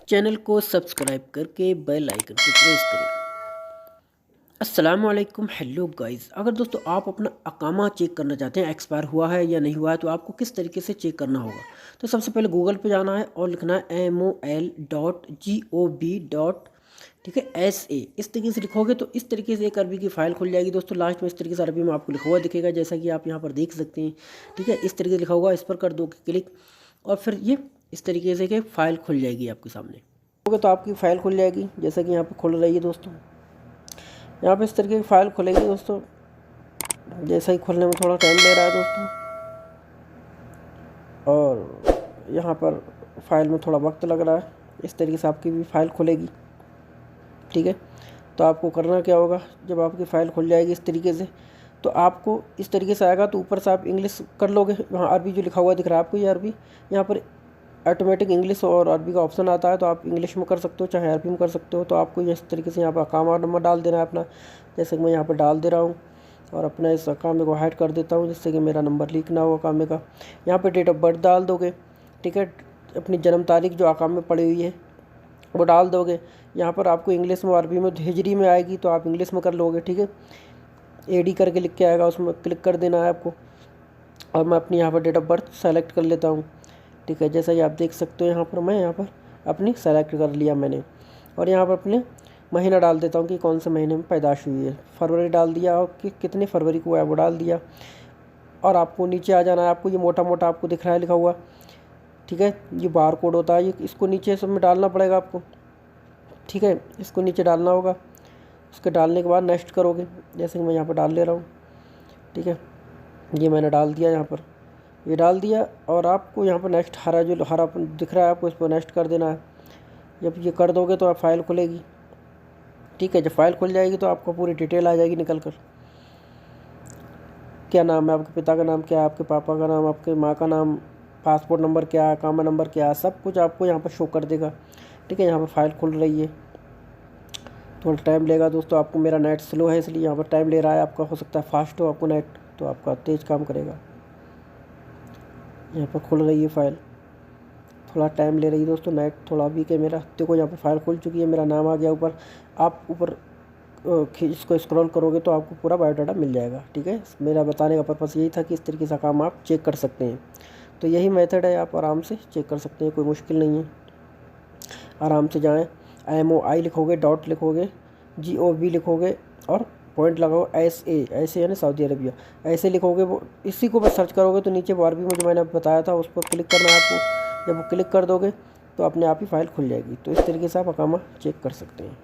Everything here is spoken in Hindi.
चैनल को सब्सक्राइब करके बेल आइकन को प्रेस करें। अस्सलाम वालेकुम, हेलो गाइस। अगर दोस्तों आप अपना अकामा चेक करना चाहते हैं एक्सपायर हुआ है या नहीं हुआ है तो आपको किस तरीके से चेक करना होगा। तो सबसे पहले गूगल पे जाना है और लिखना है mol.gov. ठीक है SA इस तरीके से लिखोगे तो इस तरीके से एक अरबी की फ़ाइल खुल जाएगी दोस्तों। लास्ट में इस तरीके से अरबी में आपको लिखा हुआ दिखेगा, जैसा कि आप यहाँ पर देख सकते हैं। ठीक है, इस तरीके से लिखा हुआ, इस पर कर दो क्लिक और फिर ये इस तरीके से कि फ़ाइल खुल जाएगी आपके सामने। तो आपकी फ़ाइल खुल जाएगी, जैसा कि यहाँ पे खुल रही है दोस्तों। यहाँ पे इस तरीके की फ़ाइल खुलेगी दोस्तों। जैसा ही खुलने में थोड़ा टाइम ले रहा है दोस्तों, और यहाँ पर फ़ाइल में थोड़ा वक्त लग रहा है। इस तरीके से आपकी भी फ़ाइल खुलेगी। ठीक है, तो आपको करना क्या होगा, जब आपकी फ़ाइल खुल जाएगी इस तरीके से तो आपको इस तरीके से आएगा। तो ऊपर से आप इंग्लिश कर लोगे, वहाँ अरबी जो लिखा हुआ दिख रहा है आपको, ये अरबी यहाँ पर ऑटोमेटिक इंग्लिश और अरबी का ऑप्शन आता है। तो आप इंग्लिश में कर सकते हो चाहे अरबी में कर सकते हो। तो आपको इस तरीके से यहाँ पर अकामा नंबर डाल देना है अपना, जैसे कि मैं यहाँ पर डाल दे रहा हूँ। और अपना इस अकामे को हाइड कर देता हूँ जिससे कि मेरा नंबर लीक ना हो अकामे का। यहाँ पर डेट ऑफ बर्थ डाल दोगे। ठीक है, अपनी जन्म तारीख जो अकामे में पड़ी हुई है वो डाल दोगे। यहाँ पर आपको इंग्लिश में अरबी में हिजरी में आएगी तो आप इंग्लिश में कर लोगे। ठीक है, AD करके लिख के आएगा, उसमें क्लिक कर देना है आपको। और मैं अपनी यहाँ पर डेट ऑफ बर्थ सेलेक्ट कर लेता हूँ। ठीक है, जैसा कि आप देख सकते हो यहाँ पर मैं यहाँ पर अपनी सेलेक्ट कर लिया मैंने। और यहाँ पर अपने महीना डाल देता हूँ कि कौन से महीने में पैदाश हुई है। फरवरी डाल दिया और कि कितने फरवरी को है वो डाल दिया। और आपको नीचे आ जाना है। आपको ये मोटा मोटा आपको दिख रहा है लिखा हुआ। ठीक है, ये बार कोड होता है, ये इसको नीचे सब में डालना पड़ेगा आपको। ठीक है, इसको नीचे डालना होगा। उसके डालने के बाद नेक्स्ट करोगे, जैसे कि मैं यहाँ पर डाल ले रहा हूँ। ठीक है, ये मैंने डाल दिया, यहाँ पर ये डाल दिया। और आपको यहाँ पर नेक्स्ट हरा जो हरा दिख रहा है आपको, इस पर नेक्स्ट कर देना है। जब ये कर दोगे तो आप फाइल खुलेगी। ठीक है, जब फाइल खुल जाएगी तो आपको पूरी डिटेल आ जाएगी निकल कर। क्या नाम है आपके पिता का नाम, क्या है आपके पापा का नाम, आपके माँ का नाम, पासपोर्ट नंबर क्या है, अकामा नंबर क्या है, सब कुछ आपको यहाँ पर शो कर देगा। ठीक है, यहाँ पर फाइल खुल रही है, थोड़ा टाइम लेगा दोस्तों। आपको मेरा नेट स्लो है इसलिए यहाँ पर टाइम ले रहा है। आपका हो सकता है फास्ट हो आपको नेट, तो आपका तेज़ काम करेगा। यहाँ पर खुल रही है फाइल, थोड़ा टाइम ले रही है दोस्तों। नेट थोड़ा वीक है मेरा। देखो यहाँ पर फाइल खुल चुकी है, मेरा नाम आ गया ऊपर। आप ऊपर इसको स्क्रॉल करोगे तो आपको पूरा बायोडाटा मिल जाएगा। ठीक है, मेरा बताने का पर्पस यही था कि इस तरीके से काम आप चेक कर सकते हैं। तो यही मेथड है, आप आराम से चेक कर सकते हैं, कोई मुश्किल नहीं है। आराम से जाएँ, MOI लिखोगे, डॉट लिखोगे, GOV लिखोगे और पॉइंट लगाओ SA, ऐसे यानी सऊदी अरबिया, ऐसे लिखोगे। वो इसी को बस सर्च करोगे तो नीचे वो अरबी में जो मैंने बताया था उस पर क्लिक करना है आपको। जब वो क्लिक कर दोगे तो अपने आप ही फाइल खुल जाएगी। तो इस तरीके से आप अकामा चेक कर सकते हैं।